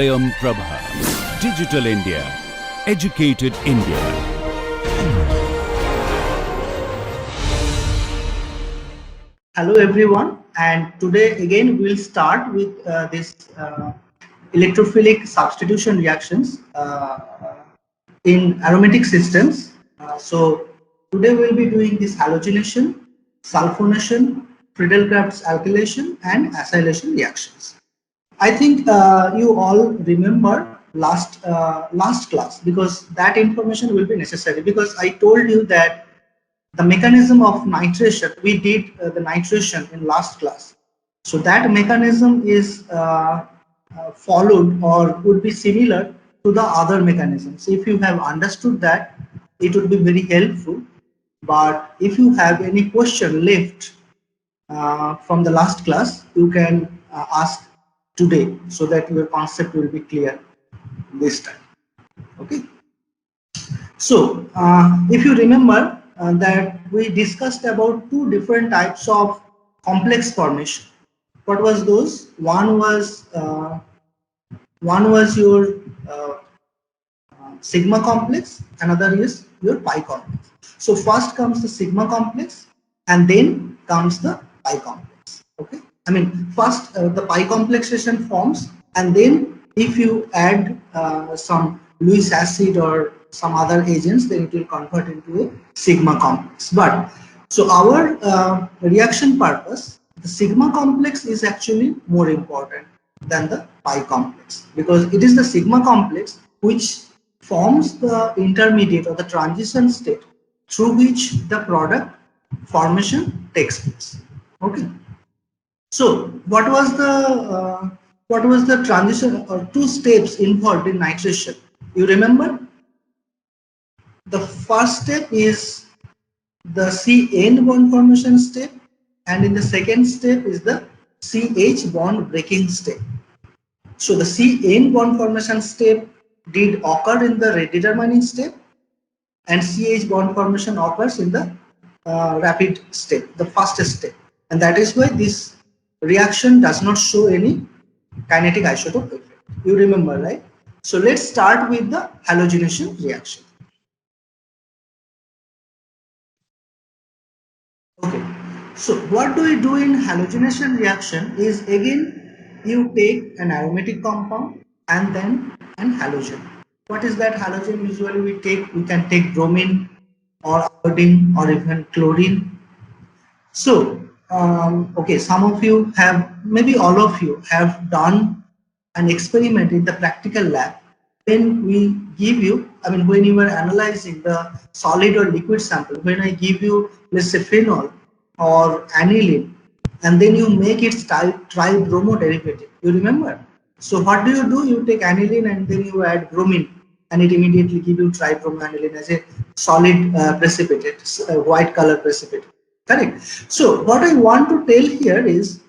Swayam Prabha. Digital India. Educated India. Hello everyone, and today again we'll start with this electrophilic substitution reactions in aromatic systems. So today we'll be doing this halogenation, sulfonation, Friedel-Crafts alkylation and acylation reactions. I think you all remember last class, because that information will be necessary, because I told you that the mechanism of nitration, we did the nitration in last class. So that mechanism is followed or would be similar to the other mechanisms. If you have understood that, it would be very helpful. But if you have any question left from the last class, you can ask today, so that your concept will be clear this time. Okay. So if you remember that we discussed about two different types of complex formation. What was those? One was your sigma complex, another is your pi complex. So first comes the sigma complex and then comes the pi complex. Okay, I mean first the pi complexation forms, and then if you add some Lewis acid or some other agents, then it will convert into a sigma complex. But so our reaction purpose, the sigma complex is actually more important than the pi complex, because it is the sigma complex which forms the intermediate or the transition state through which the product formation takes place. Okay. So what was the transition or two steps involved in nitration? You remember? The first step is the C-N bond formation step, and in the second step is the CH bond breaking step. So the C-N bond formation step did occur in the rate determining step, and CH bond formation occurs in the rapid step, the fastest step, and that is why this reaction does not show any kinetic isotope effect. You remember, right? So let's start with the halogenation reaction. Okay, so what do we do in halogenation reaction is, again you take an aromatic compound and then an halogen. What is that halogen? Usually we can take bromine or iodine or even chlorine. So okay, some of you have, maybe all of you have done an experiment in the practical lab. When we give you, I mean when you are analyzing the solid or liquid sample, when I give you, let's say, phenol or aniline, and then you make it tribromo derivative, you remember? So what do? You take aniline and then you add bromine, and it immediately gives you tribromoaniline as a solid precipitate, white color precipitate. Correct. So what I want to tell here is,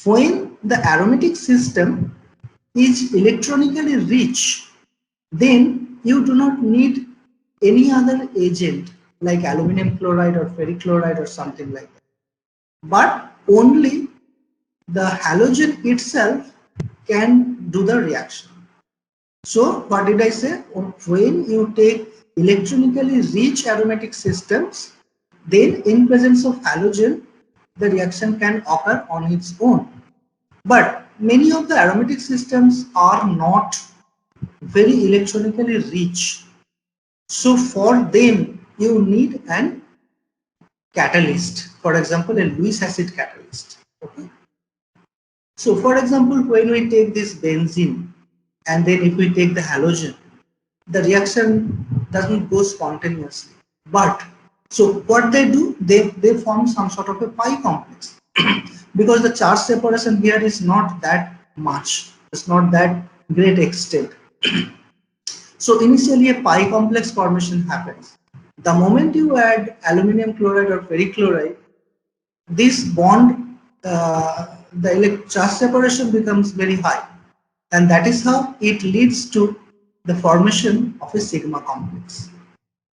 when the aromatic system is electronically rich, then you do not need any other agent like aluminum chloride or ferric chloride or something like that, but only the halogen itself can do the reaction. So what did I say? When you take electronically rich aromatic systems, then in presence of halogen, the reaction can occur on its own. But many of the aromatic systems are not very electronically rich. So for them, you need an catalyst. For example, a Lewis acid catalyst. Okay. So for example, when we take this benzene, and then if we take the halogen, the reaction doesn't go spontaneously. But so what they do, they form some sort of a pi complex because the charge separation here is not that much, it's not that great extent. So initially a pi complex formation happens. The moment you add aluminum chloride or ferric chloride, this bond, the charge separation becomes very high, and that is how it leads to the formation of a sigma complex.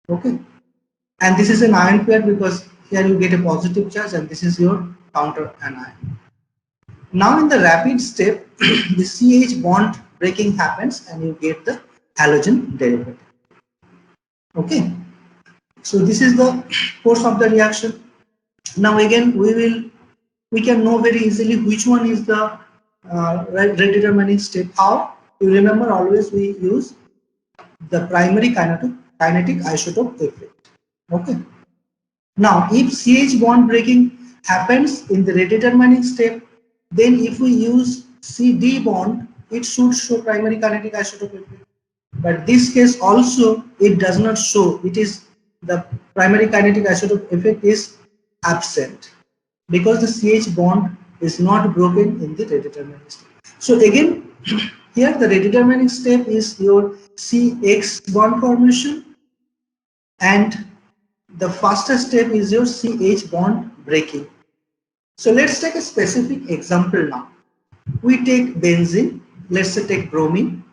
Okay, and this is an ion pair because here you get a positive charge and this is your counter anion. Now in the rapid step, the CH bond breaking happens and you get the halogen derivative. Okay, so this is the course of the reaction. Now again we can know very easily which one is the rate determining step. How? You remember, always we use the primary kinetic isotope effect. Okay. Now if CH bond breaking happens in the rate determining step, then if we use CD bond, it should show primary kinetic isotope effect. But this case also it does not show. It is the primary kinetic isotope effect is absent because the CH bond is not broken in the rate determining step. So again, here the rate determining step is your CX bond formation, and the fastest step is your CH bond breaking. So let's take a specific example now. We take benzene, let's say take bromine.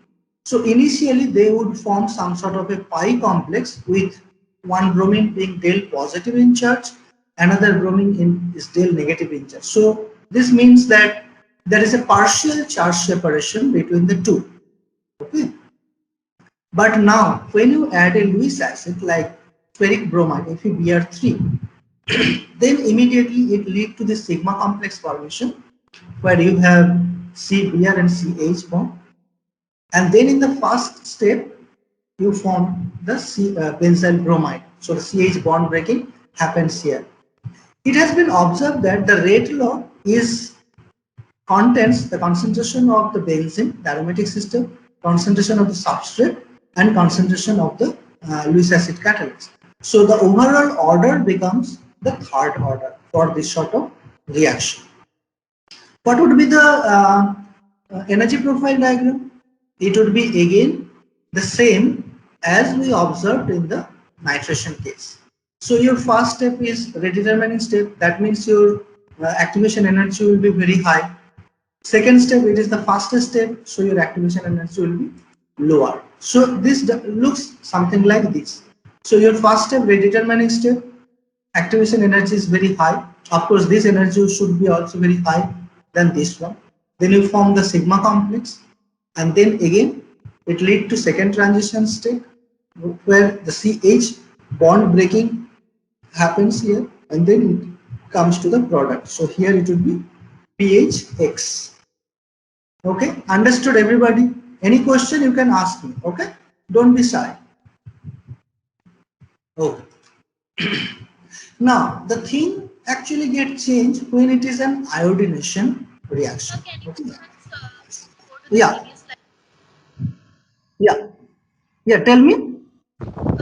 So initially they would form some sort of a pi complex with one bromine being del positive in charge, another bromine is del negative in charge. So this means that there is a partial charge separation between the two. Okay. But now when you add a Lewis acid like ferric bromide, FeBr3, then immediately it leads to the sigma complex formation where you have CBr and CH bond, and then in the first step you form the benzyl bromide. So the CH bond breaking happens here. It has been observed that the rate law contains the concentration of the benzene, the aromatic system, concentration of the substrate, and concentration of the Lewis acid catalyst. So the overall order becomes the third order for this sort of reaction. What would be the energy profile diagram? It would be again the same as we observed in the nitration case. So your first step is rate determining step. That means your activation energy will be very high. Second step, it is the fastest step, so your activation energy will be lower. So this looks something like this. So your first step, rate determining step, activation energy is very high. Of course, this energy should be also very high than this one. Then you form the sigma complex, and then again it leads to second transition state where the CH bond breaking happens here, and then it comes to the product. So here it will be PHX. Okay, understood everybody? Any question you can ask me. Okay, don't be shy. Okay. Now the thing actually gets changed when it is an iodination reaction. Okay. Yeah. Yeah. Yeah. Tell me.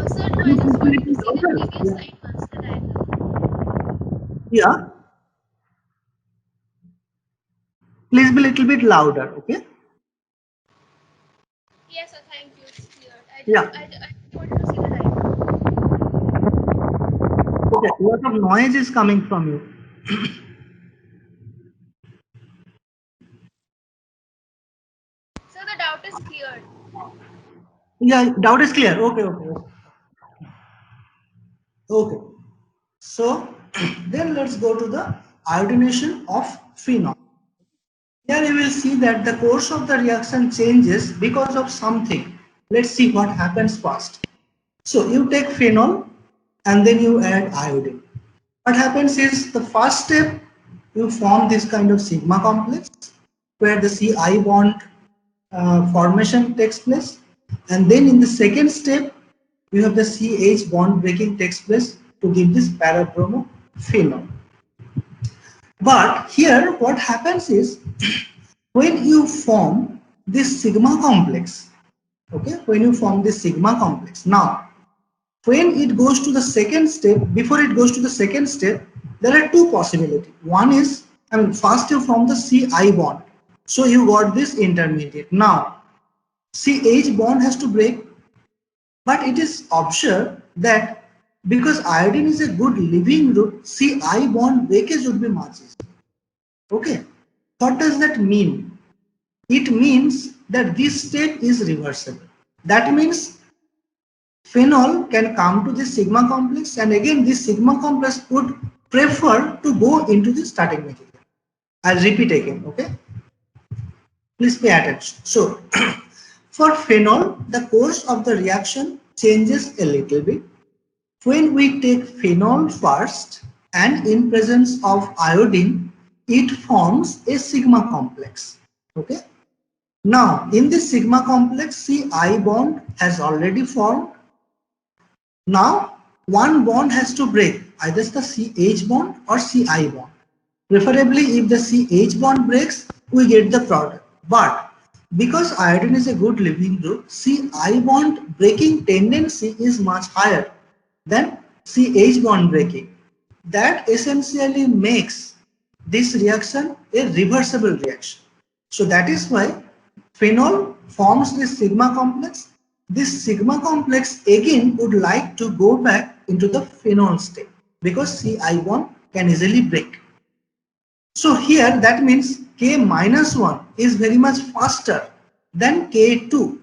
Sir, no, I just wanted to see the previous slide once, the diagram. Yeah. Please be a little bit louder. Okay. Yes, sir, thank you. It's clear. Yeah. I just wanted to see the diagram. Okay. A lot of noise is coming from you. Sir, the doubt is cleared. Yeah. Doubt is clear. Okay. Okay. Okay. So then let's go to the iodination of phenol. Here you will see that the course of the reaction changes because of something. Let's see what happens first. So you take phenol and then you add iodine. What happens is the first step you form this kind of sigma complex where the Ci bond formation takes place, and then in the second step you have the CH bond breaking takes place to give this para-bromo-phenol. But here what happens is when you form this sigma complex, okay, when you form this sigma complex, now when it goes to the second step, before it goes to the second step, there are two possibilities. One is, first you form the Ci bond, so you got this intermediate. Now CH bond has to break, but it is observed that because iodine is a good leaving group, Ci bond breakage would be much easier. Okay, what does that mean? It means that this step is reversible. That means phenol can come to the sigma complex, and again this sigma complex would prefer to go into the starting material. I'll repeat again, okay? Please pay attention. So, for phenol, the course of the reaction changes a little bit. When we take phenol first and in presence of iodine, it forms a sigma complex, okay? Now, in this sigma complex, Ci bond has already formed. Now, one bond has to break, either the CH bond or Ci bond. Preferably, if the CH bond breaks, we get the product. But because iodine is a good leaving group, Ci bond breaking tendency is much higher than CH bond breaking. That essentially makes this reaction a reversible reaction. So that is why phenol forms this sigma complex. This sigma complex again would like to go back into the phenol state because Ci bond can easily break. So here that means K minus 1 is very much faster than K2.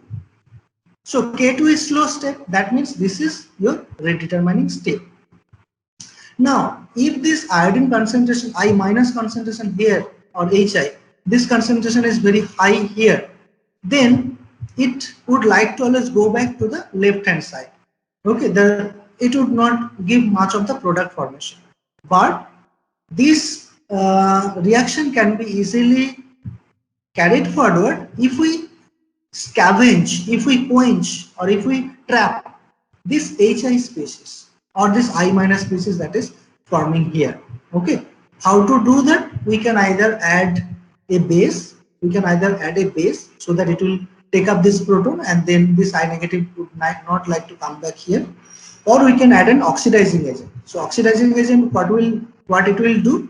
So K2 is slow step, that means this is your rate determining step. Now, if this iodine concentration, I minus concentration here or Hi, this concentration is very high here, then it would like to always go back to the left hand side. Okay, it would not give much of the product formation. But this reaction can be easily carried forward if we scavenge, if we quench, or if we trap this Hi species or this I minus species that is forming here. Okay, how to do that? We can either add a base, so that it will take up this proton and then this I negative would not like to come back here, or we can add an oxidizing agent. So oxidizing agent, what it will do?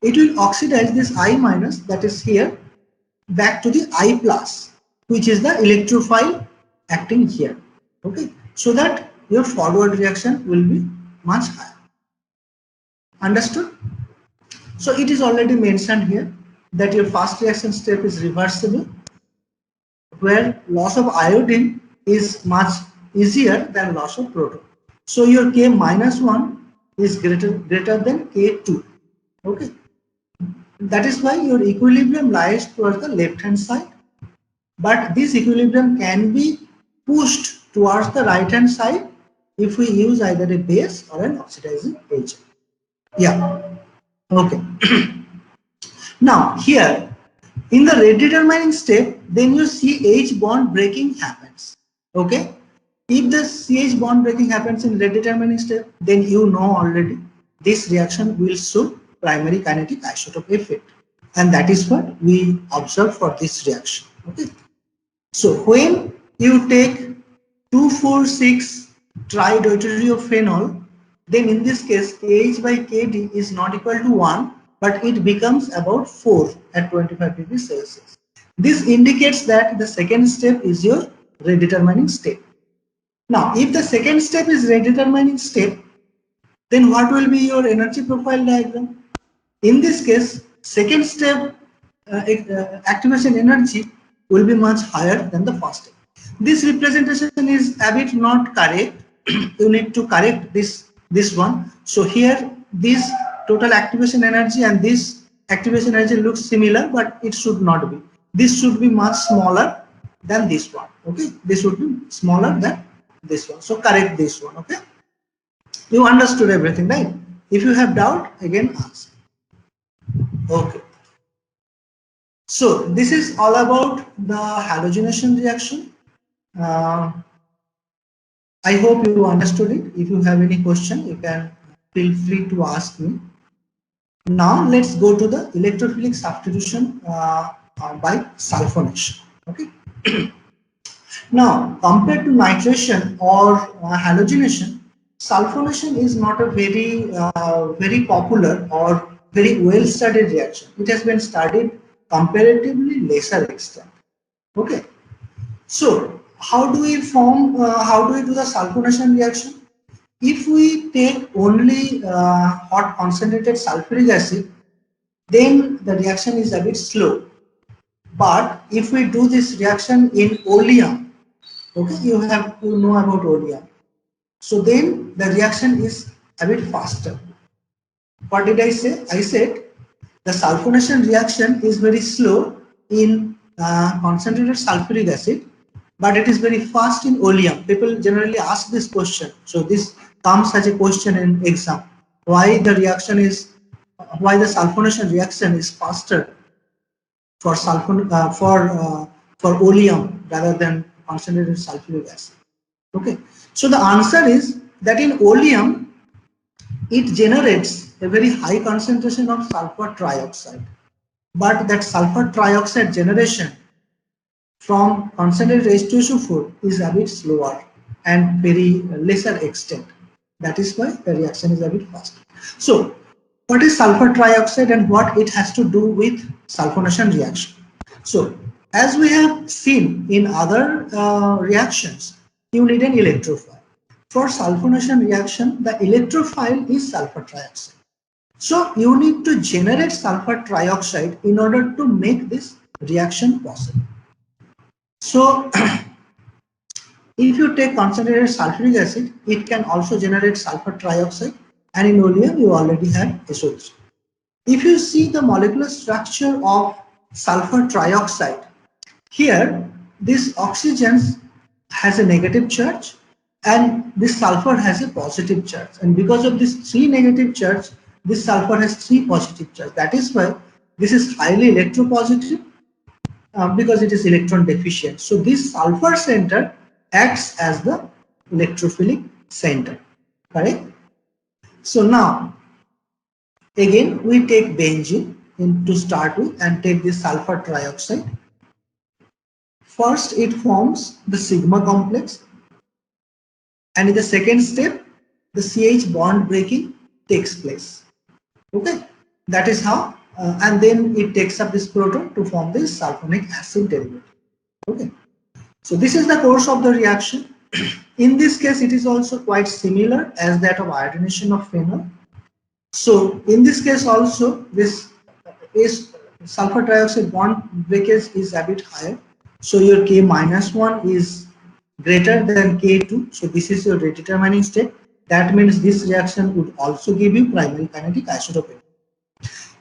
It will oxidize this I minus that is here back to the I plus, which is the electrophile acting here. Okay, so that your forward reaction will be much higher. Understood? So it is already mentioned here that your first reaction step is reversible, where loss of iodine is much easier than loss of proton. So your K minus 1 is greater than K2. Okay, that is why your equilibrium lies towards the left hand side, but this equilibrium can be pushed towards the right hand side if we use either a base or an oxidizing agent. Yeah, okay. Now here in the rate determining step, then your CH bond breaking happens. Okay, if the CH bond breaking happens in rate determining step, then you know already this reaction will show primary kinetic isotope effect, and that is what we observe for this reaction. Okay, so when you take 2,4,6 trideutereophenol, then in this case Kh by Kd is not equal to 1, but it becomes about 4 at 25 degrees Celsius. This indicates that the second step is your rate determining step. Now, if the second step is rate determining step, then what will be your energy profile diagram? In this case, second step activation energy will be much higher than the first step. This representation is a bit not correct. You need to correct this one. So here this total activation energy and this activation energy looks similar, but it should not be. This should be much smaller than this one. Okay, this should be smaller than this one. So correct this one. Okay, you understood everything, right? If you have doubt, again ask. Okay, so this is all about the halogenation reaction. I hope you understood it. If you have any question, you can feel free to ask me. Now let's go to the electrophilic substitution by sulfonation. Okay. Now, compared to nitration or halogenation, sulfonation is not a very popular or very well studied reaction. It has been studied comparatively lesser extent. Okay. So how do we do the sulfonation reaction? If we take only hot concentrated sulfuric acid, then the reaction is a bit slow. But if we do this reaction in oleum, okay, you know about oleum. So then the reaction is a bit faster. What did I say? I said The sulfonation reaction is very slow in concentrated sulfuric acid, but it is very fast in oleum. People generally ask this question. So this comes as a question in exam. Why the sulfonation reaction is faster for oleum rather than concentrated sulfuric acid? Okay. So the answer is that in oleum, it generates a very high concentration of sulfur trioxide, but that sulfur trioxide generation from concentrated H2SO4 is a bit slower and very lesser extent. That is why the reaction is a bit faster. So what is sulfur trioxide and what it has to do with sulfonation reaction? So as we have seen in other reactions, you need an electrophile. For sulfonation reaction, the electrophile is sulfur trioxide. So you need to generate sulfur trioxide in order to make this reaction possible. So if you take concentrated sulfuric acid, it can also generate sulfur trioxide, and in oleum you already have SO3. If you see the molecular structure of sulfur trioxide, here this oxygen has a negative charge and this sulfur has a positive charge, and because of this 3 negative charge, this sulfur has 3 positive charge. That is why this is highly electropositive because it is electron deficient. So this sulfur center acts as the electrophilic center, correct? So now again we take benzene to start with and take this sulfur trioxide. First it forms the sigma complex, and in the second step the CH bond breaking takes place. Okay, that is how and then it takes up this proton to form this sulfonic acid derivative. Okay, so this is the course of the reaction. In this case it is also quite similar as that of iodination of phenol. So in this case also this is sulfur trioxide bond breakage is a bit higher. So your K minus 1 is greater than K2. So this is your redetermining state. That means this reaction would also give you primary kinetic isotopy.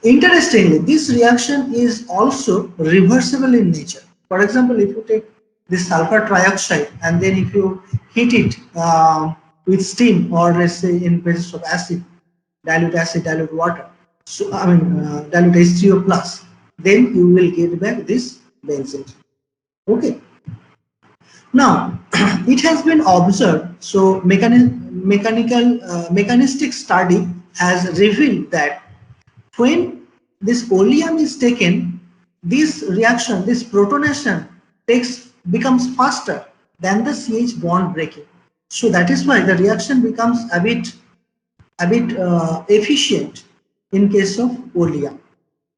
Interestingly, this reaction is also reversible in nature. For example, if you take this sulfur trioxide and then if you heat it with steam, or let's say in presence of acid, dilute water, so dilute H3O plus, then you will get back this benzene. Okay. Now it has been observed, so mechanistic study has revealed that when this oleum is taken, this reaction, this protonation becomes faster than the CH bond breaking. So that is why the reaction becomes a bit efficient in case of oleum,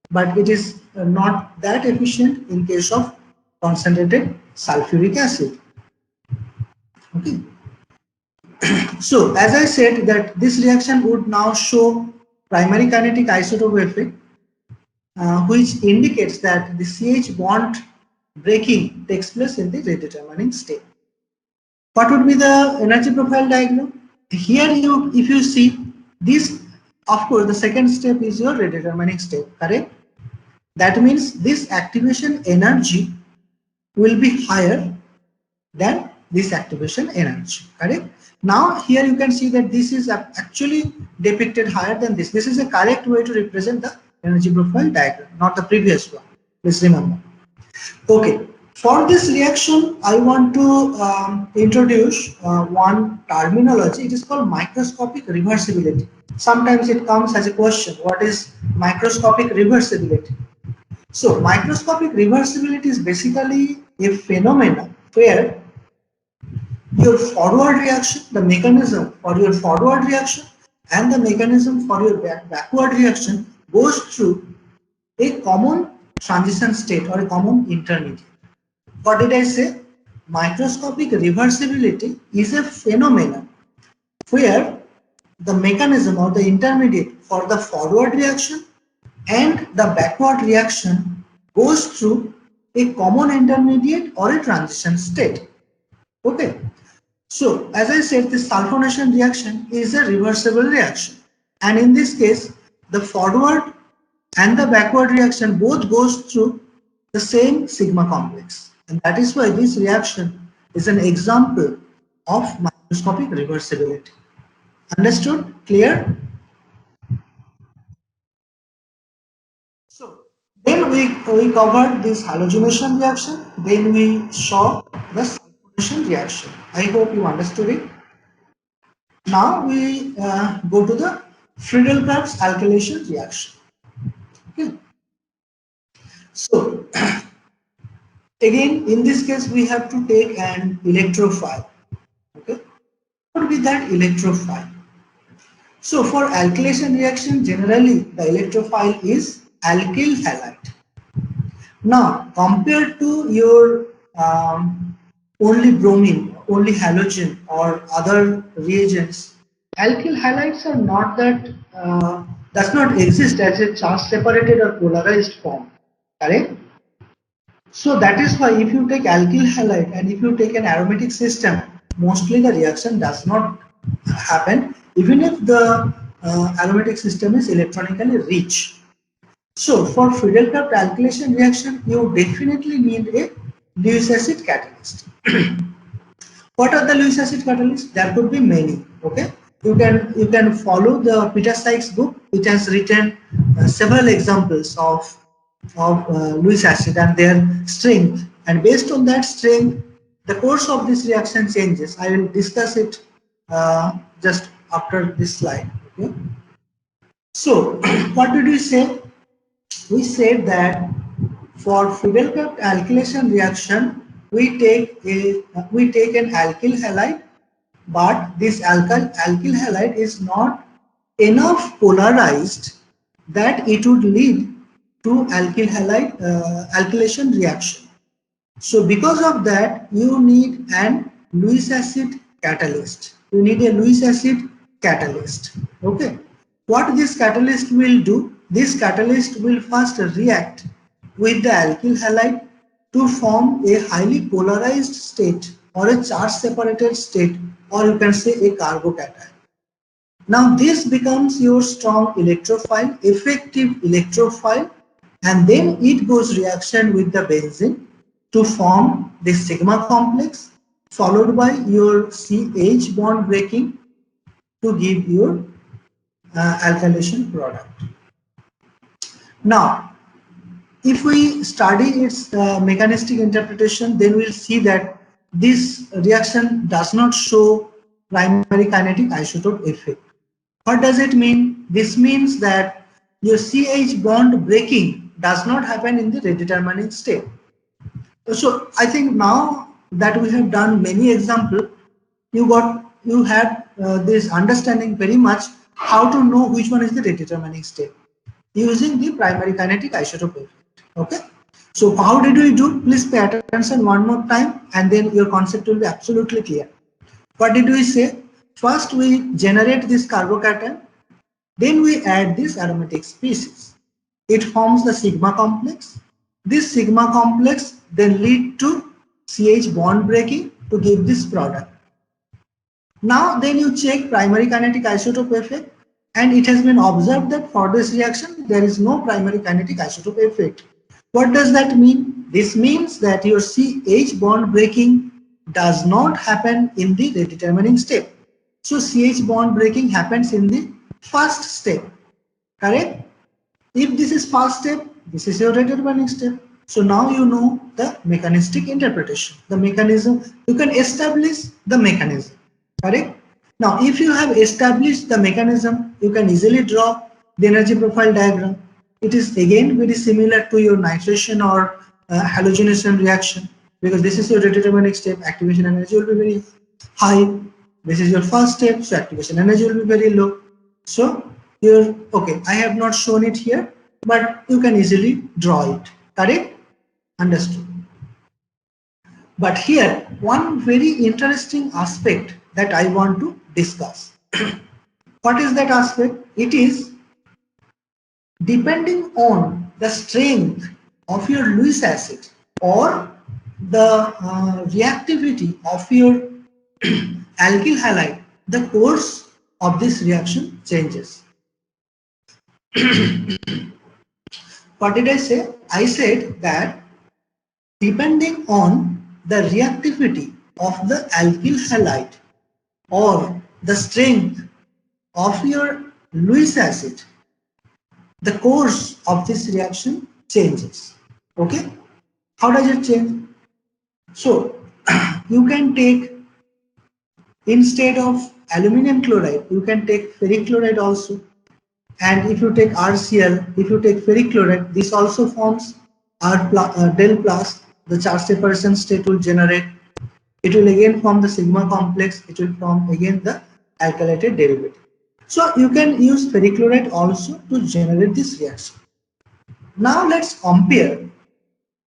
but it is not that efficient in case of concentrated sulfuric acid. Okay. So as I said that this reaction would now show primary kinetic isotope effect, which indicates that the CH bond breaking takes place in the redetermining state. What would be the energy profile diagram? Here if you see this, of course the second step is your redetermining state, correct? That means this activation energy will be higher than this activation energy, correct? Now here you can see that this is actually depicted higher than this. This is a correct way to represent the energy profile diagram, not the previous one. Please remember. Okay, for this reaction I want to introduce one terminology. It is called microscopic reversibility. Sometimes it comes as a question, what is microscopic reversibility? So microscopic reversibility is basically a phenomenon where your forward reaction, the mechanism for your forward reaction and the mechanism for your backward reaction goes through a common transition state or a common intermediate. What did I say? Microscopic reversibility is a phenomenon where the mechanism or the intermediate for the forward reaction and the backward reaction goes through a common intermediate or a transition state. Okay. So as I said, this sulfonation reaction is a reversible reaction, and in this case the forward and the backward reaction both goes through the same sigma complex. And that is why this reaction is an example of microscopic reversibility. Understood? Clear? So then we covered this halogenation reaction, then we saw the sulfonation reaction. I hope you understood it. Now we go to the Friedel-Crafts alkylation reaction. Okay. So again, in this case, we have to take an electrophile. Okay, what would be that electrophile? So for alkylation reaction, generally the electrophile is alkyl halide. Now, compared to your only bromine, only halogen, or other reagents, alkyl halides are not that does not exist as a charge separated or polarized form. Correct? So that is why if you take alkyl halide and if you take an aromatic system, mostly the reaction does not happen even if the aromatic system is electronically rich. So for Friedel-Crafts alkylation reaction, you definitely need a Lewis acid catalyst. What are the Lewis acid catalysts? There could be many. Okay, you can follow the Peter Sykes book. It has written several examples of Lewis acid and their strength, and based on that strength, the course of this reaction changes. I will discuss it just after this slide. Okay. So what did we say? We said that for Friedel-Crafts alkylation reaction, we take an alkyl halide, but this alkyl halide is not enough polarized that it would lead to alkyl halide alkylation reaction. So because of that, you need an Lewis acid catalyst. You need a Lewis acid catalyst. Okay. What this catalyst will do? This catalyst will first react with the alkyl halide to form a highly polarized state or a charge separated state, or you can say a carbocation. Now this becomes your strong electrophile, effective electrophile, and then it goes reaction with the benzene to form the sigma complex, followed by your CH bond breaking to give your alkylation product. Now, if we study its mechanistic interpretation, then we'll see that this reaction does not show primary kinetic isotope effect. What does it mean? This means that your CH bond breaking does not happen in the redetermining state. So I think now that we have done many examples, you had this understanding very much how to know which one is the redetermining state using the primary kinetic isotope effect. Okay. So how did we do? Please pay attention one more time, and then your concept will be absolutely clear. What did we say? First we generate this carbocation, then we add this aromatic species. It forms the sigma complex. This sigma complex then lead to CH bond breaking to give this product. Now then you check primary kinetic isotope effect, and it has been observed that for this reaction there is no primary kinetic isotope effect. What does that mean? This means that your CH bond breaking does not happen in the redetermining step. So CH bond breaking happens in the first step. Correct? If this is first step, this is your redetermining step. So now you know the mechanistic interpretation, the mechanism. You can establish the mechanism. Correct? Now, if you have established the mechanism, you can easily draw the energy profile diagram. It is again very similar to your nitration or halogenation reaction, because this is your redetermining step. Activation energy will be very high. This is your first step, so activation energy will be very low. So you're okay. I have not shown it here, but you can easily draw it. Correct? Understood. But here, one very interesting aspect that I want to discuss. What is that aspect? It is depending on the strength of your Lewis acid or the reactivity of your alkyl halide, the course of this reaction changes. What did I say? I said that depending on the reactivity of the alkyl halide or the strength of your Lewis acid, the course of this reaction changes. Okay? How does it change? So you can take, instead of aluminum chloride, you can take ferric chloride also. And if you take RCl, if you take ferric chloride, this also forms del plus. The charge separation state will generate. It will again form the sigma complex. It will form again the alkylated derivative. So you can use ferric chloride also to generate this reaction. Now let's compare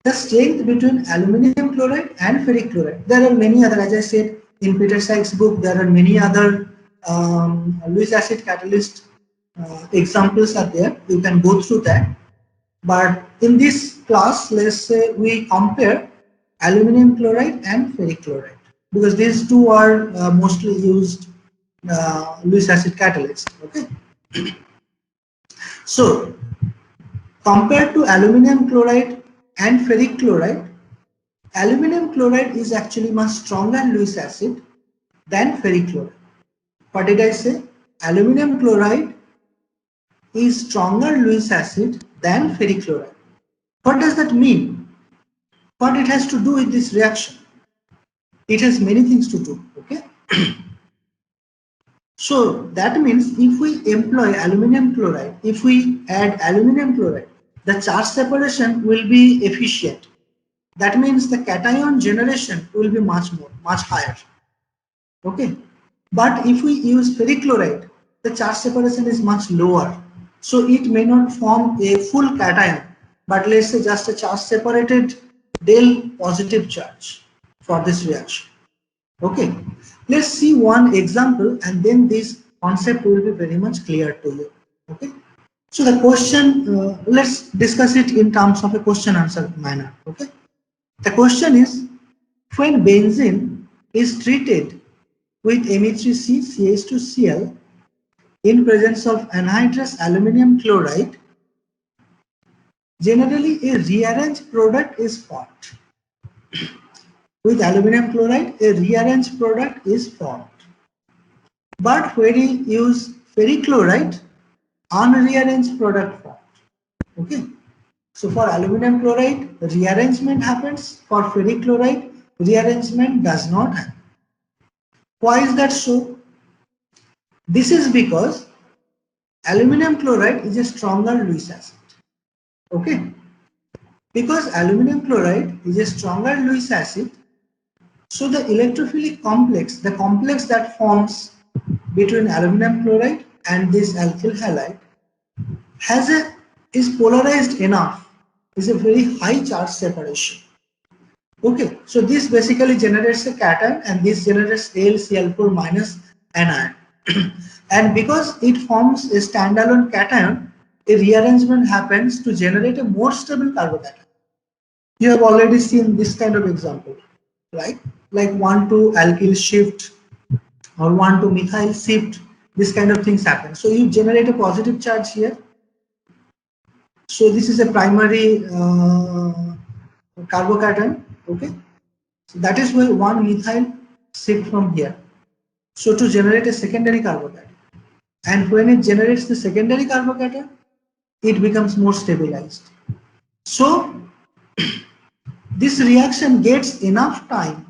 the strength between aluminum chloride and ferric chloride. There are many other, as I said, in Peter Sykes' book, there are many other Lewis acid catalyst examples are there. You can go through that. But in this class, let's say we compare aluminum chloride and ferric chloride, because these two are mostly used Lewis acid catalysts. Okay. So compared to aluminum chloride and ferric chloride, aluminum chloride is actually much stronger Lewis acid than ferric chloride. What did I say? Aluminum chloride is stronger Lewis acid than ferric chloride. What does that mean? What it has to do with this reaction? It has many things to do. Okay. So that means if we employ aluminum chloride, if we add aluminum chloride, the charge separation will be efficient. That means the cation generation will be much higher. Okay. But if we use ferric chloride, the charge separation is much lower. So it may not form a full cation, but let's say just a charge separated del positive charge for this reaction. Okay. Let's see one example and then this concept will be very much clear to you. Okay. So the question, let's discuss it in terms of a question answer manner. Okay. The question is, when benzene is treated with Me3C CH2Cl in presence of anhydrous aluminum chloride, generally a rearranged product is formed. With aluminum chloride, a rearranged product is formed. But when we use ferric chloride, unrearranged product formed. Okay. So for aluminum chloride, rearrangement happens. For ferric chloride, rearrangement does not happen. Why is that so? This is because aluminum chloride is a stronger Lewis acid. Okay. Because aluminum chloride is a stronger Lewis acid, so the electrophilic complex, the complex that forms between aluminum chloride and this alkyl halide, is polarized enough, is a very high charge separation. Okay, so this basically generates a cation and this generates AlCl4 minus anion. And because it forms a standalone cation, a rearrangement happens to generate a more stable carbocation. You have already seen this kind of example, right? Like 1,2 alkyl shift or 1,2 methyl shift, this kind of things happen. So you generate a positive charge here. So this is a primary carbocation. Okay, so that is why 1 methyl shift from here. So to generate a secondary carbocation, and when it generates the secondary carbocation, it becomes more stabilized. So this reaction gets enough time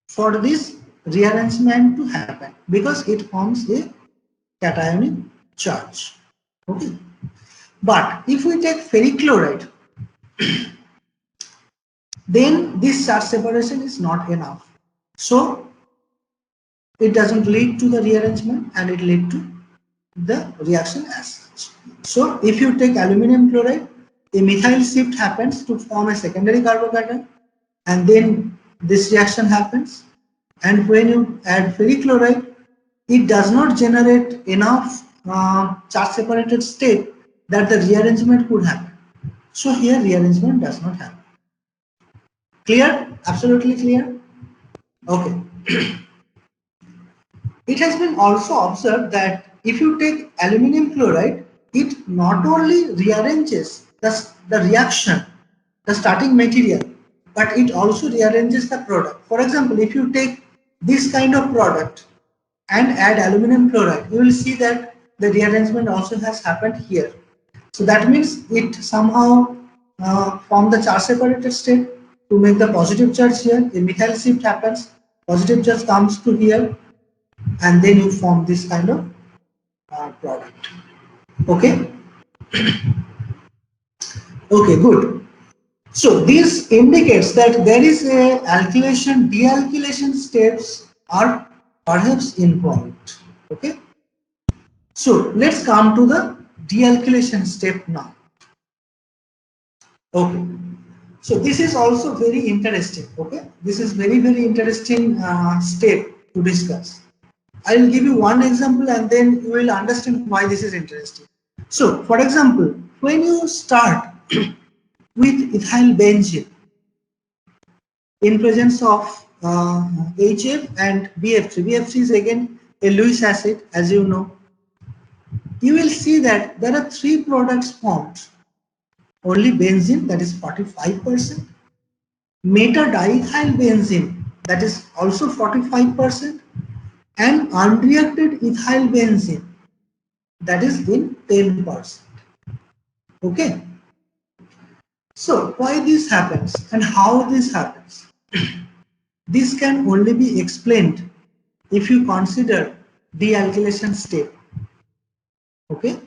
for this rearrangement to happen because it forms a cationic charge. Okay. But if we take ferric chloride, then this charge separation is not enough. So it doesn't lead to the rearrangement and it leads to the reaction as such. So if you take aluminum chloride, a methyl shift happens to form a secondary carbocation and then this reaction happens. And when you add ferric chloride, it does not generate enough charge separated state that the rearrangement could happen. So here rearrangement does not happen. Clear? Absolutely clear? Okay. It has been also observed that if you take aluminum chloride, it not only rearranges the reaction, the starting material, but it also rearranges the product. For example, if you take this kind of product and add aluminum chloride, you will see that the rearrangement also has happened here. So that means it somehow form the charge separated state to make the positive charge here. A methyl shift happens, positive charge comes to here, and then you form this kind of product. Okay. Okay, good. So this indicates that there is a alkylation, dealkylation steps are perhaps involved. Okay. So let's come to the dealkylation step now. Okay. So this is also very interesting. Okay. This is very interesting step to discuss. I will give you one example and then you will understand why this is interesting. So for example, when you start with ethyl benzene in presence of HF and BF3. BF3 is again a Lewis acid, as you know. You will see that there are three products formed. Only benzene, that is 45%, metadiethyl benzene, that is also 45%, and unreacted ethyl benzene, that is in 10%. Okay. So why this happens and how this happens? This can only be explained if you consider dealkylation step. Okay.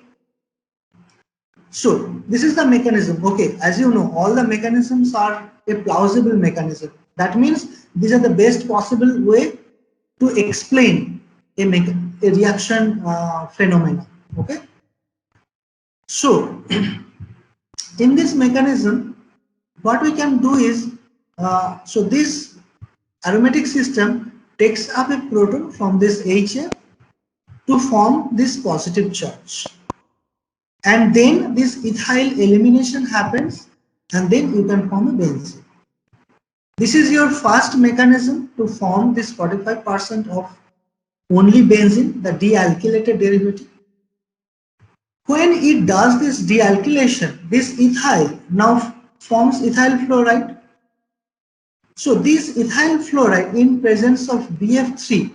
So this is the mechanism. Okay, as you know, all the mechanisms are a plausible mechanism. That means these are the best possible way to explain a reaction phenomena. Okay. So in this mechanism, what we can do is, so this aromatic system takes up a proton from this HF to form this positive charge. And then this ethyl elimination happens and then you can form a benzene. This is your first mechanism to form this 45% of only benzene, the dealkylated derivative. When it does this dealkylation, this ethyl now forms ethyl fluoride. So this ethyl fluoride in presence of BF3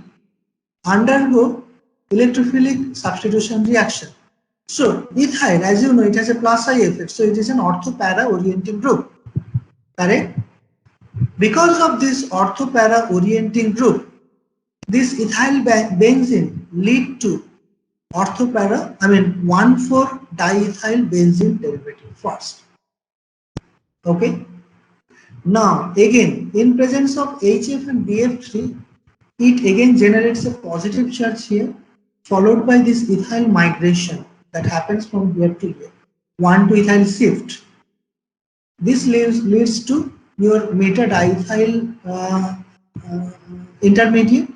undergo electrophilic substitution reaction. So ethyl, as you know, it has a plus I effect, so it is an orthopara orienting group. Correct? Because of this orthopara orienting group, this ethyl benzene lead to orthopara, 1,4-diethyl benzene derivative first. Okay. Now again, in presence of HF and BF3, it again generates a positive charge here, followed by this ethyl migration that happens from here to here, 1,2-ethyl shift. This leads to your metadiethyl intermediate,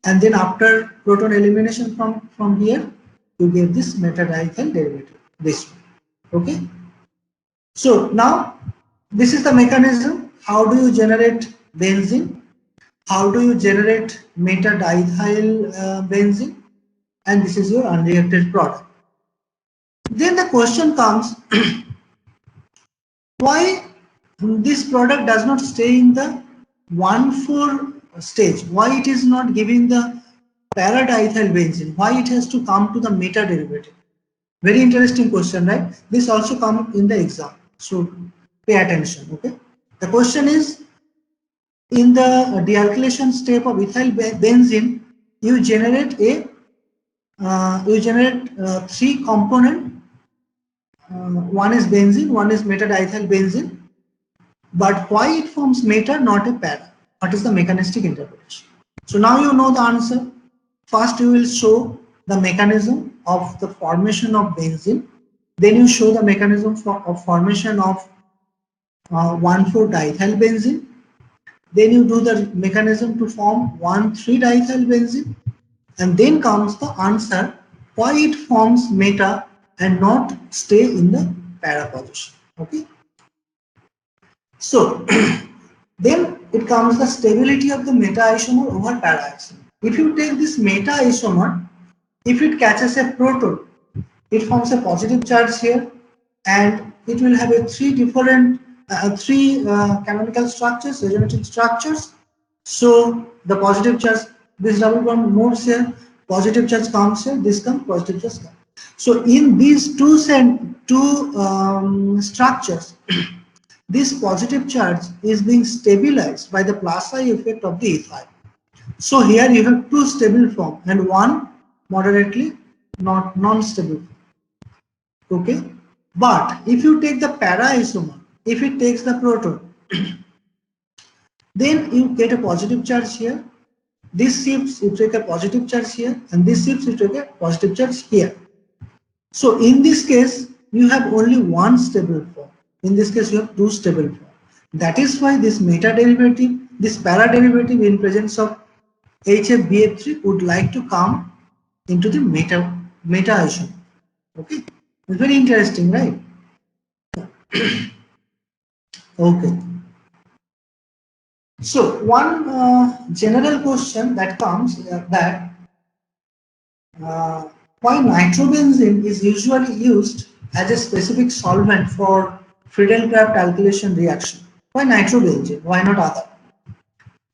and then after proton elimination from here, you get this metadiethyl derivative, this one. Okay. So now this is the mechanism. How do you generate benzene? How do you generate metadiethyl benzene? And this is your unreacted product. Then the question comes, why this product does not stay in the 1,4 stage? Why it is not giving the para-diethyl benzene? Why it has to come to the meta derivative? Very interesting question, right? This also comes in the exam, so pay attention. Okay. The question is, in the dealkylation step of ethyl benzene, you generate three component. One is benzene, one is metadiethyl benzene. But why it forms meta, not a para? What is the mechanistic interpretation? So now you know the answer. First you will show the mechanism of the formation of benzene. Then you show the mechanism of formation of 1,4-diethyl benzene. Then you do the mechanism to form 1,3-diethyl benzene. And then comes the answer why it forms meta and not stay in the para position. Okay. So then it comes the stability of the meta isomer over para isomer. If you take this meta isomer, if it catches a proton, it forms a positive charge here, and it will have a three different canonical structures, resonating structures. So the positive charge, this double bond moves here, positive charge comes here, this comes, positive charge comes. So in these two structures, this positive charge is being stabilized by the plus I effect of the ethyl. So here you have two stable form and one moderately not non-stable. Okay, but if you take the para isomer, if it takes the proton, then you get a positive charge here. This shifts, you take a positive charge here, and this shifts, you take a positive charge here. So in this case, you have only one stable form. In this case, you have two stable form. That is why this meta derivative, this para derivative in presence of HFBF3 would like to come into the meta isomer. Okay, it's very interesting, right? Okay. So one general question that comes that why nitrobenzene is usually used as a specific solvent for Friedel-Crafts alkylation reaction. Why nitrobenzene? Why not other?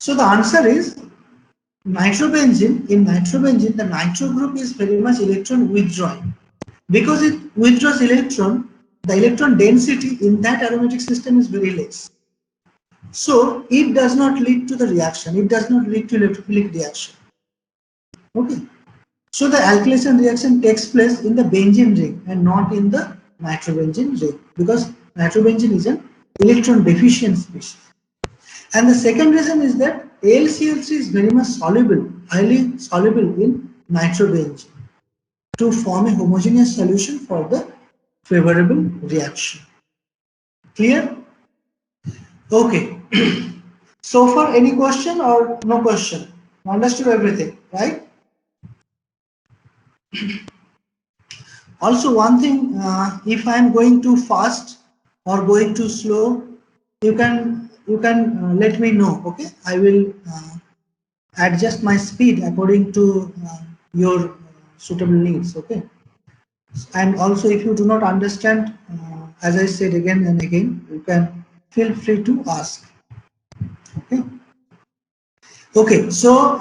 So the answer is nitrobenzene. In nitrobenzene, the nitro group is very much electron withdrawing. Because it withdraws electron, the electron density in that aromatic system is very less. So it does not lead to the reaction. It does not lead to electrophilic reaction. Okay. So the alkylation reaction takes place in the benzene ring and not in the nitrobenzene ring, because nitrobenzene is an electron deficient species. And the second reason is that AlCl3 is very much soluble, highly soluble in nitrobenzene to form a homogeneous solution for the favorable reaction. Clear? Okay. So far, any question or no question? Understood everything, right? Also, one thing, if I am going too fast or going too slow, you can let me know. Okay, I will adjust my speed according to your suitable needs. Okay, and also if you do not understand, as I said again and again, you can feel free to ask. Okay. Okay, so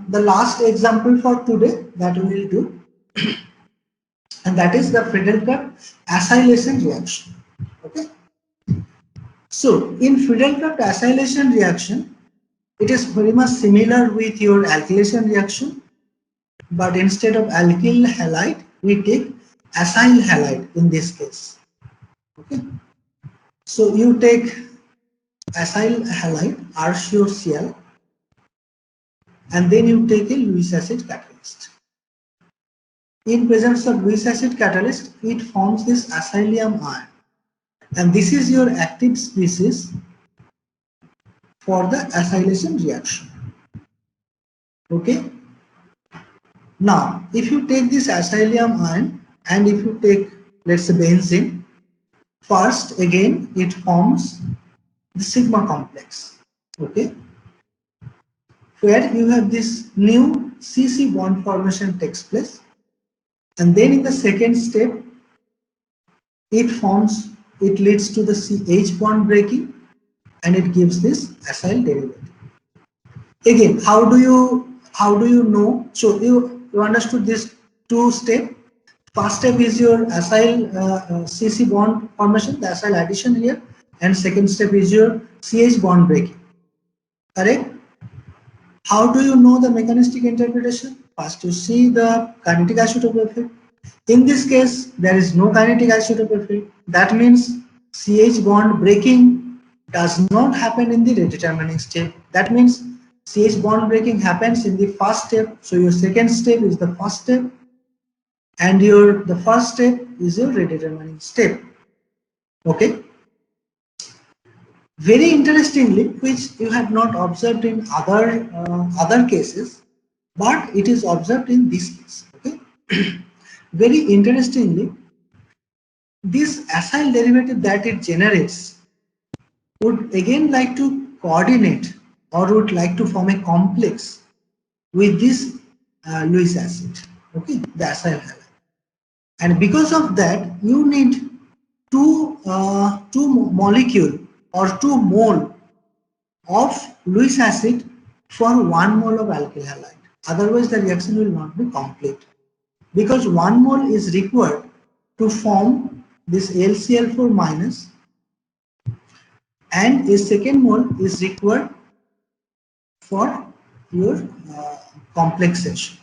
the last example for today that we will do, and that is the Friedel-Crafts acylation reaction. Okay. So in Friedel-Crafts acylation reaction, it is very much similar with your alkylation reaction, but instead of alkyl halide, we take acyl halide in this case. Okay. So you take acyl halide, RCOCl, and then you take a Lewis acid catalyst. In presence of Lewis acid catalyst, it forms this acylium ion, and this is your active species for the acylation reaction. Okay. Now, if you take this acylium ion and if you take, let's say, benzene, first again it forms the sigma complex. Okay, where you have this new CC bond formation takes place, and then in the second step it leads to the CH bond breaking and it gives this acyl derivative. Again, how do you know? So you understood this two step. First step is your acyl CC bond formation, the acyl addition here, and second step is your CH bond breaking. Correct? How do you know the mechanistic interpretation? First, you see the kinetic isotope effect. In this case, there is no kinetic isotope effect. That means CH bond breaking does not happen in the redetermining step. That means CH bond breaking happens in the first step. So your second step is the first step, and the first step is your redetermining step. Okay. Very interestingly, which you have not observed in other cases, but it is observed in this case. Okay. Very interestingly, this acyl derivative that it generates would again like to coordinate or would like to form a complex with this Lewis acid. Okay, the acyl halide, and because of that, you need two molecule or 2 mole of Lewis acid for 1 mole of alkyl halide. Otherwise, the reaction will not be complete, because 1 mole is required to form this LCl4 minus, and a second mole is required for your complexation.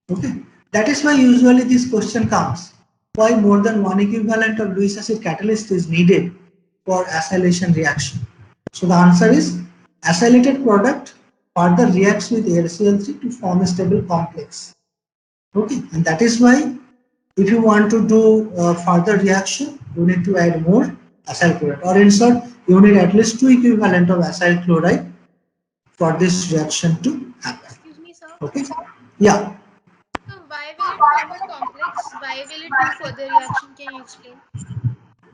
Okay, that is why usually this question comes: why more than 1 equivalent of Lewis acid catalyst is needed for acylation reaction? So the answer is acylated product further reacts with LCl3 to form a stable complex. Okay, and that is why if you want to do further reaction, you need to add more acyl chloride, or in short, you need at least 2 equivalent of acyl chloride for this reaction to happen. Excuse me, sir. Okay, yeah. So why will it form a complex? Why will it do further reaction? Can you explain?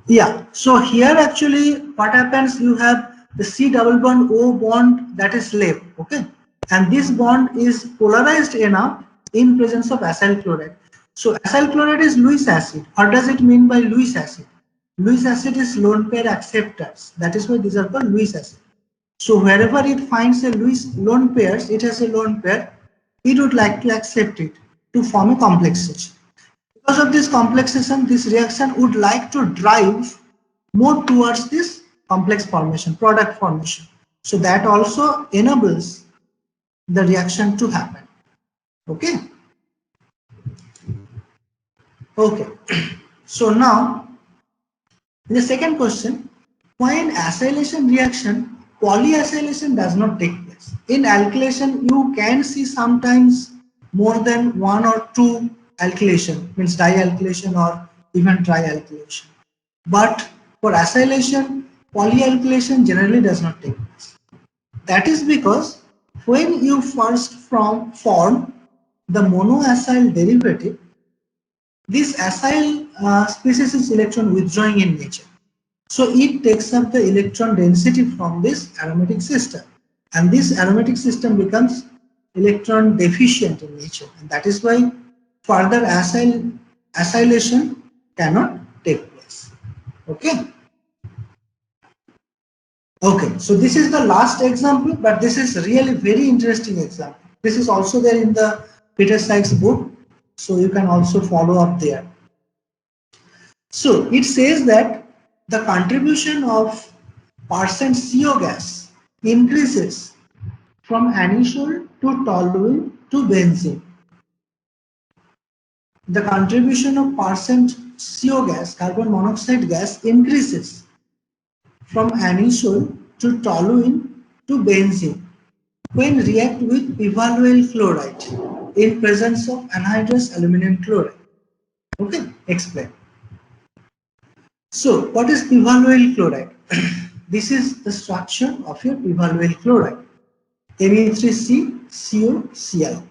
Yeah, so here actually what happens, you have the C double bond O bond that is left, okay, and this bond is polarized enough in presence of acyl chloride. So acyl chloride is Lewis acid. What does it mean by Lewis acid? Lewis acid is lone pair acceptors. That is why these are called Lewis acid. So wherever it finds a Lewis lone pairs, it has a lone pair, it would like to accept it to form a complexation. Because of this complexation, this reaction would like to drive more towards this complex formation, product formation. So that also enables the reaction to happen. Okay. Okay. So now, the second question: why in acylation reaction, polyacylation does not take place? In alkylation, you can see sometimes more than 1 or 2 alkylation, means dialkylation or even trialkylation. But for acylation, polyalkylation generally does not take place. That is because when you first form the monoacyl derivative, this acyl species is electron withdrawing in nature. So it takes up the electron density from this aromatic system, and this aromatic system becomes electron deficient in nature, and that is why further acylation cannot take place. Okay. Okay, so this is the last example, but this is really very interesting example. This is also there in the Peter Sykes book, so you can also follow up there. So it says that the contribution of percent CO gas increases from anisole to toluene to benzene. The contribution of percent CO gas, carbon monoxide gas, increases from anisole to toluene to benzene when react with bivalveoyl chloride in presence of anhydrous aluminum chloride. Okay, explain. So what is bivalveoyl chloride? This is the structure of your bivalveoyl chloride, Me3CCOCl.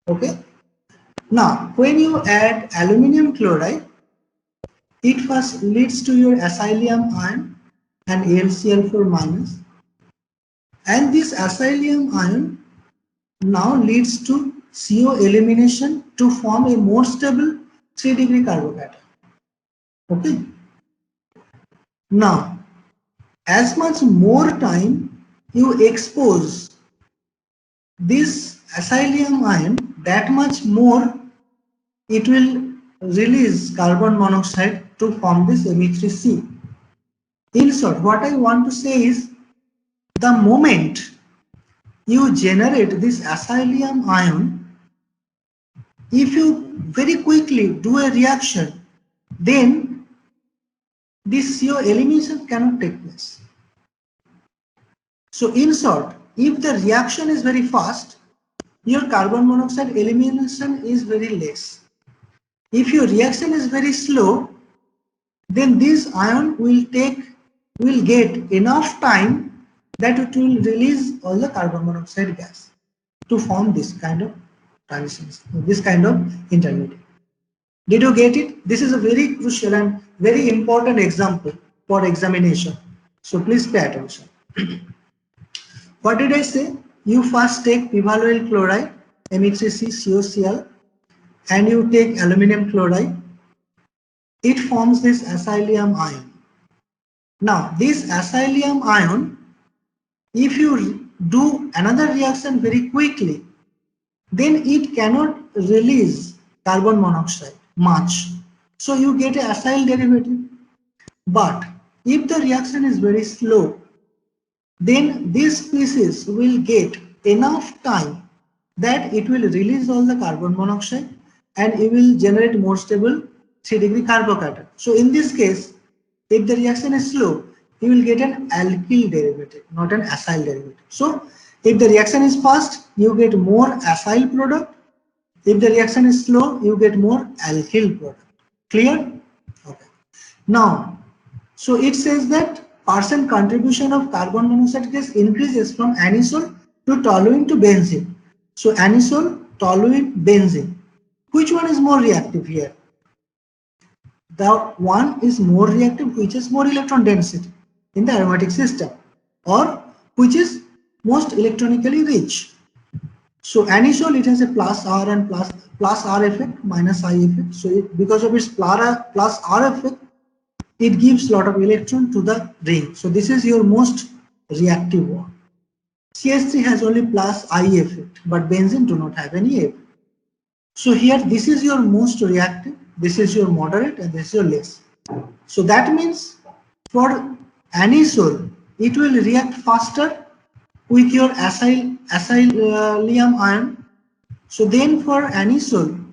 Okay. Now, when you add aluminum chloride, it first leads to your acylium ion and AlCl4 minus, and this acylium ion now leads to CO elimination to form a more stable 3-degree carbocation. Okay. Now, as much more time you expose this acylium ion, that much more it will release carbon monoxide to form this Me3C. In short, what I want to say is, the moment you generate this acylium ion, if you very quickly do a reaction, then this CO elimination cannot take place. So in short, if the reaction is very fast, your carbon monoxide elimination is very less. If your reaction is very slow, then this ion will get enough time that it will release all the carbon monoxide gas to form this kind of transitions, this kind of intermediate. Did you get it? This is a very crucial and very important example for examination. So please pay attention. What did I say? You first take bivalveoyl chloride, Me3CCOCl, and you take aluminum chloride. it forms this acylium ion. Now this acylium ion, if you do another reaction very quickly, then it cannot release carbon monoxide much. So you get an acyl derivative. But if the reaction is very slow, then this species will get enough time that it will release all the carbon monoxide and it will generate more stable 3-degree carbocation. So in this case, if the reaction is slow, you will get an alkyl derivative, not an acyl derivative. So if the reaction is fast, you get more acyl product. If the reaction is slow, you get more alkyl product. Clear? Okay. Now, so it says that percent contribution of carbon monoxide gas increases from anisole to toluene to benzene. So anisole, toluene, benzene. Which one is more reactive here? The one is more reactive which has more electron density in the aromatic system, or which is most electronically rich. So anisole, it has a plus R and plus R effect, minus I effect. So because of its plus R effect, it gives lot of electron to the ring. So this is your most reactive one. CH3 has only plus I effect, but benzene do not have any effect. So here this is your most reactive, this is your moderate, and this is your less. So that means for anisole, it will react faster with your acylium ion. So then for anisole,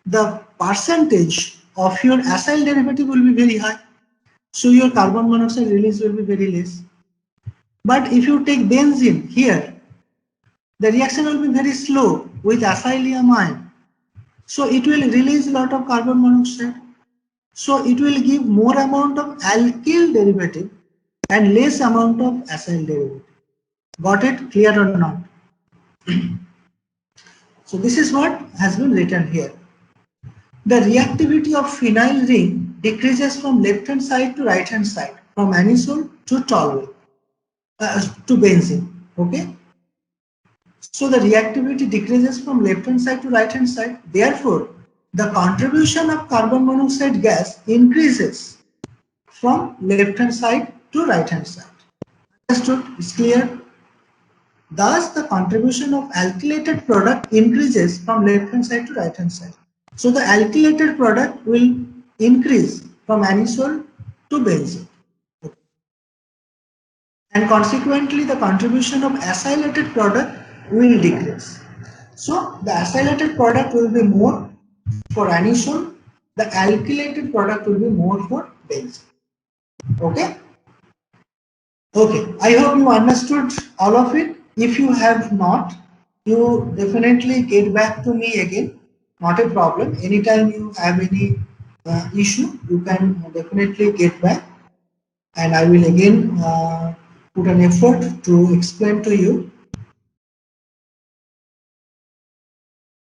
the percentage of your acyl derivative will be very high. So your carbon monoxide release will be very less. But if you take benzene here, the reaction will be very slow with acylium ion. So it will release a lot of carbon monoxide. So it will give more amount of alkyl derivative and less amount of acyl derivative. Got it? Clear or not? So this is what has been written here. The reactivity of phenyl ring decreases from left hand side to right hand side, from anisole to toluene, to benzene. Okay. So the reactivity decreases from left hand side to right hand side. Therefore, the contribution of carbon monoxide gas increases from left hand side to right hand side. Understood? It's clear? Thus, the contribution of alkylated product increases from left hand side to right hand side. So the alkylated product will increase from anisole to benzene. And consequently, the contribution of acylated product will decrease. So the acylated product will be more for anisole, the alkylated product will be more for benzene. Okay? Okay, I hope you understood all of it. If you have not, you definitely get back to me again. Not a problem. Anytime you have any issue, you can definitely get back, and I will again put an effort to explain to you